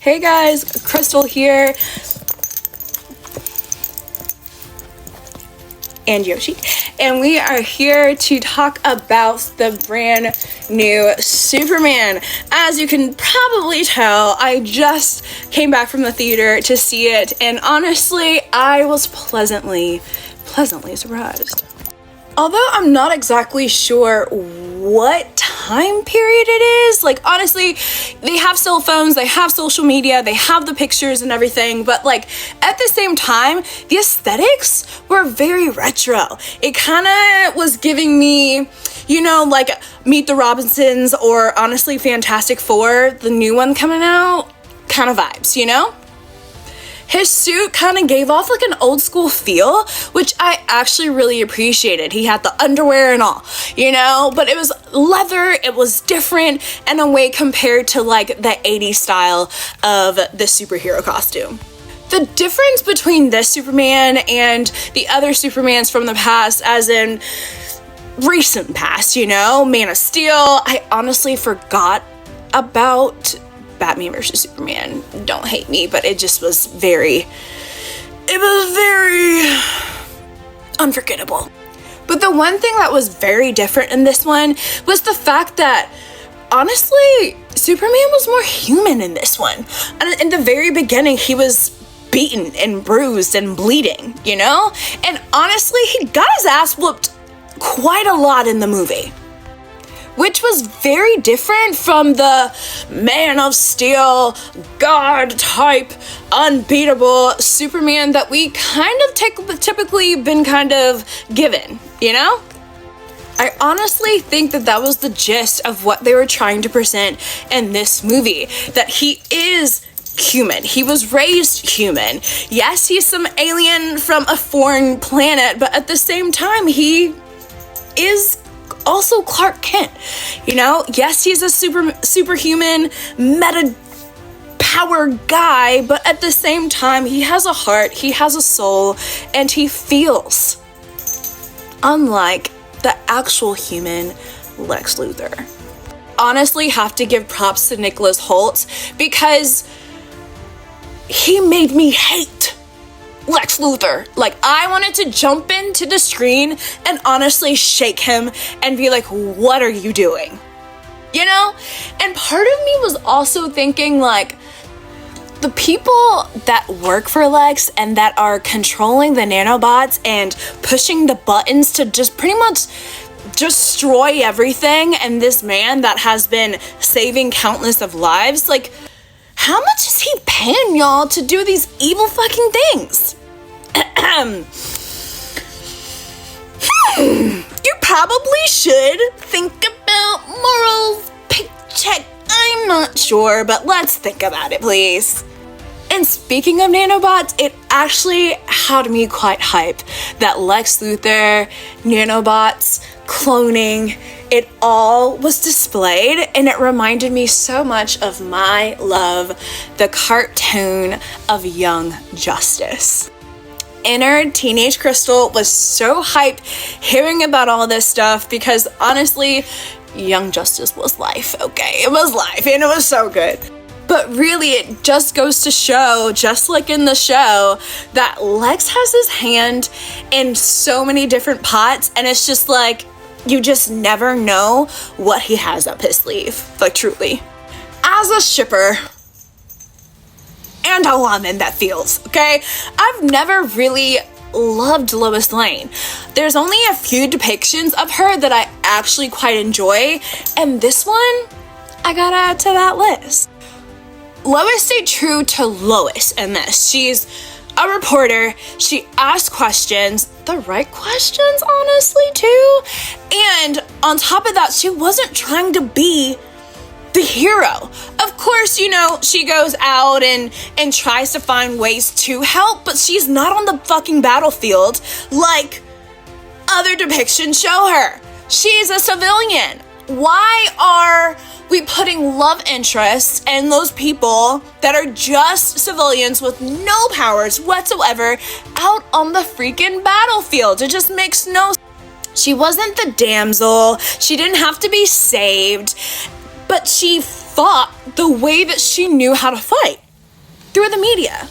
Hey guys, Crystal here, and Yoshi, and we are here to talk about the brand new Superman. As you can probably tell, I just came back from the theater to see it, and honestly, I was pleasantly surprised. Although I'm not exactly sure what time period it is, like honestly, they have cell phones, they have social media, they have the pictures and everything, but like at the same time, the aesthetics were very retro. It kind of was giving me, you know, like Meet the Robinsons or honestly Fantastic Four, the new one coming out, kind of vibes, you know? His suit kind of gave off like an old school feel, which I actually really appreciated. He had the underwear and all, you know, but it was leather, it was different in a way compared to like the 80s style of the superhero costume. The difference between this Superman and the other Supermans from the past, as in recent past, you know, Man of Steel, I honestly forgot about Batman vs. Superman. Don't hate me, but it just was very unforgettable. But the one thing that was very different in this one was the fact that honestly, Superman was more human in this one. And in the very beginning, he was beaten and bruised and bleeding, you know? And honestly, he got his ass whooped quite a lot in the movie, which was very different from the Man of Steel, God-type, unbeatable Superman that we kind of typically been kind of given, you know? I honestly think that was the gist of what they were trying to present in this movie, that he is human. He was raised human. Yes, he's some alien from a foreign planet, but at the same time, he is also Clark Kent, you know? Yes, he's a superhuman meta power guy, but at the same time, he has a heart, he has a soul, and he feels unlike the actual human Lex Luthor. Honestly, have to give props to Nicholas Hoult because he made me hate Lex Luthor. Like, I wanted to jump into the screen and honestly shake him and be like, what are you doing? You know? And part of me was also thinking, like, the people that work for Lex and that are controlling the nanobots and pushing the buttons to just pretty much destroy everything, and this man that has been saving countless of lives, like, how much is he paying y'all to do these evil fucking things? You probably should think about morals, paycheck, I'm not sure, but let's think about it, please. And speaking of nanobots, it actually had me quite hyped that Lex Luthor, nanobots, cloning, it all was displayed, and it reminded me so much of my love, the cartoon of Young Justice. Inner teenage Crystal was so hyped hearing about all this stuff because honestly, Young Justice was life, okay? It was life, and it was so good. But really, it just goes to show, just like in the show, that Lex has his hand in so many different pots, and it's just like, you just never know what he has up his sleeve. Like, truly. As a shipper, and a woman that feels, okay? I've never really loved Lois Lane. There's only a few depictions of her that I actually quite enjoy, and this one, I gotta add to that list. Lois stayed true to Lois in this. She's a reporter. She asks questions, the right questions, honestly, too. And on top of that, she wasn't trying to be the hero. Of course, you know, she goes out and tries to find ways to help, but she's not on the fucking battlefield like other depictions show her. She's a civilian. Why are we putting love interests and those people that are just civilians with no powers whatsoever out on the freaking battlefield? It just makes no sense. She wasn't the damsel. She didn't have to be saved, but she fought the way that she knew how to fight. through the media.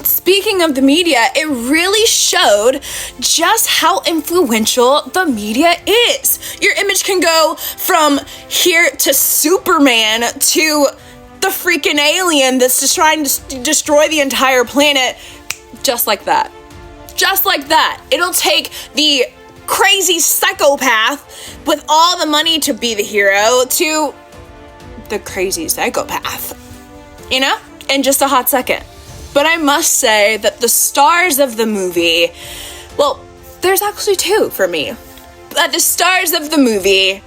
Speaking of the media, it really showed just how influential the media is. Your image can go from here to Superman to the freaking alien that's just trying to destroy the entire planet, just like that. Just like that. It'll take the crazy psychopath with all the money to be the hero to the crazy psychopath, you know, in just a hot second. But I must say that the stars of the movie, well, there's actually two for me. But the stars of the movie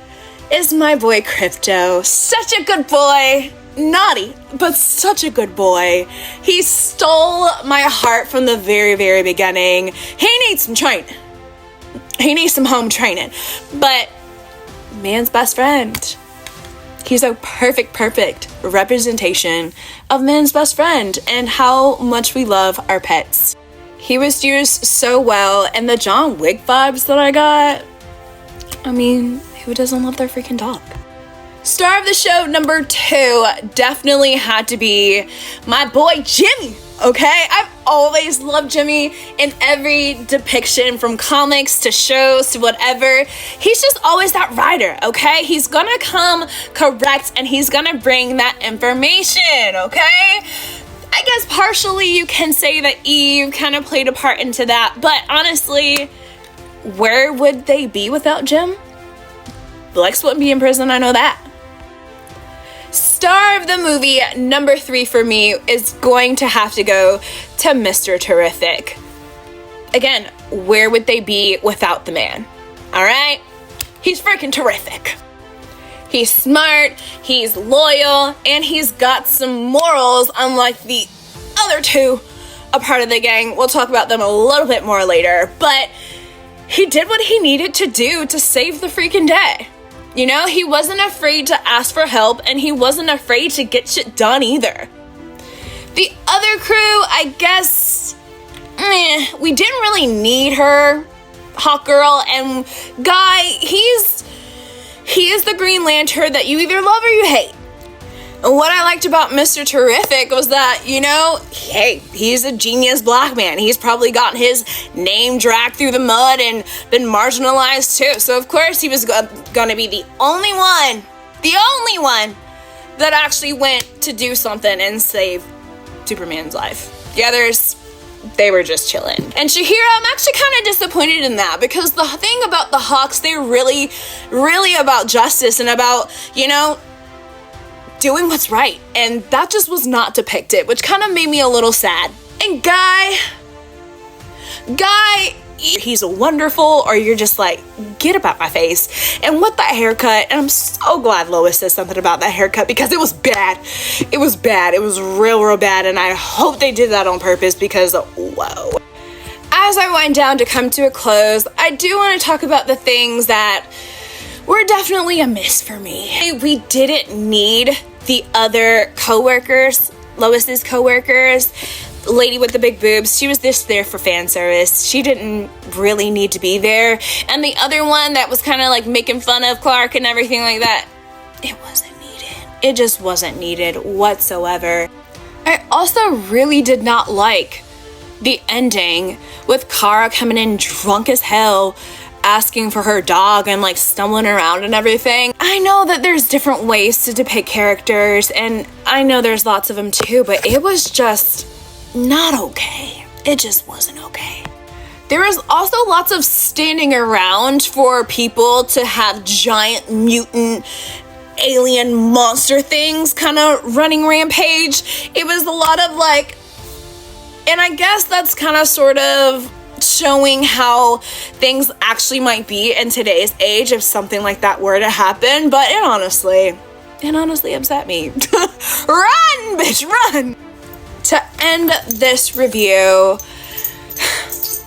is my boy Krypto. Such a good boy. Naughty, but such a good boy. He stole my heart from the very, very beginning. He needs some training. He needs some home training. But man's best friend. He's a perfect representation of man's best friend and how much we love our pets. He was used so well, and the John Wick vibes that I got, I mean, who doesn't love their freaking dog? Star of the show number 2 definitely had to be my boy Jimmy, okay? I've always loved Jimmy in every depiction, from comics to shows to whatever. He's just always that writer, okay? He's gonna come correct and he's gonna bring that information, okay? I guess partially you can say that Eve kind of played a part into that, but honestly, where would they be without Jim? Lex wouldn't be in prison, I know that. Star of the movie number 3 for me is going to have to go to Mr. Terrific. Again, where would they be without the man? All right? He's freaking terrific. He's smart, he's loyal, and he's got some morals, unlike the other two a part of the gang. We'll talk about them a little bit more later, but he did what he needed to do to save the freaking day. You know, he wasn't afraid to ask for help, and he wasn't afraid to get shit done either. The other crew, I guess, we didn't really need her. Hawk Girl and Guy, he is the Green Lantern that you either love or you hate. And what I liked about Mr. Terrific was that, you know, hey, he's a genius black man. He's probably gotten his name dragged through the mud and been marginalized too. So of course he was gonna be the only one that actually went to do something and save Superman's life. The others, they were just chilling. And Shahira, I'm actually kind of disappointed in that, because the thing about the Hawks, they're really, really about justice and about, you know, doing what's right, and that just was not depicted, which kind of made me a little sad. And Guy, he's wonderful, or you're just like, get about my face. And with that haircut, and I'm so glad Lois said something about that haircut, because it was bad. It was bad. It was real, real bad, and I hope they did that on purpose, because whoa. As I wind down to come to a close, I do want to talk about the things that were definitely a miss for me. We didn't need the other co-workers, Lois's co-workers, the lady with the big boobs. She was just there for fan service. She didn't really need to be there. And the other one that was kind of like making fun of Clark and everything like that, it wasn't needed. It just wasn't needed whatsoever. I also really did not like the ending with Kara coming in drunk as hell, asking for her dog and like stumbling around and everything. I know that there's different ways to depict characters, and I know there's lots of them too, but it was just not okay. It just wasn't okay. There was also lots of standing around for people to have giant mutant alien monster things kind of running rampage. It was a lot of like, and I guess that's kind of sort of showing how things actually might be in today's age if something like that were to happen. But it honestly upset me. Run, bitch, run! To end this review,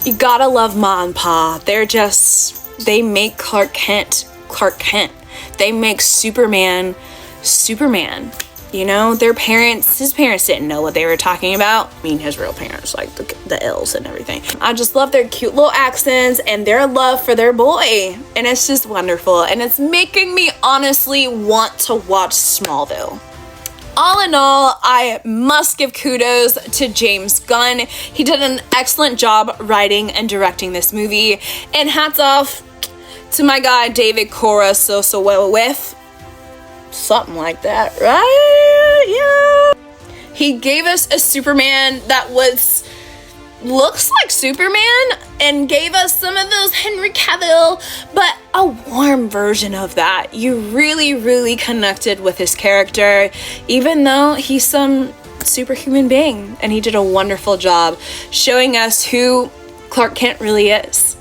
you gotta love Ma and Pa. They make Clark Kent. They make Superman. You know, his parents didn't know what they were talking about. I mean, his real parents, like the L's and everything. I just love their cute little accents and their love for their boy. And it's just wonderful. And it's making me honestly want to watch Smallville. All in all, I must give kudos to James Gunn. He did an excellent job writing and directing this movie. And hats off to my guy, David Cora with something like that, right? Yeah. He gave us a Superman that looks like Superman and gave us some of those Henry Cavill, but a warm version of that. You really, really connected with his character, even though he's some superhuman being, and he did a wonderful job showing us who Clark Kent really is.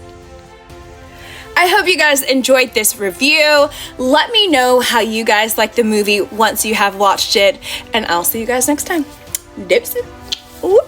I hope you guys enjoyed this review. Let me know how you guys like the movie once you have watched it, and I'll see you guys next time. Dipsy. Ooh.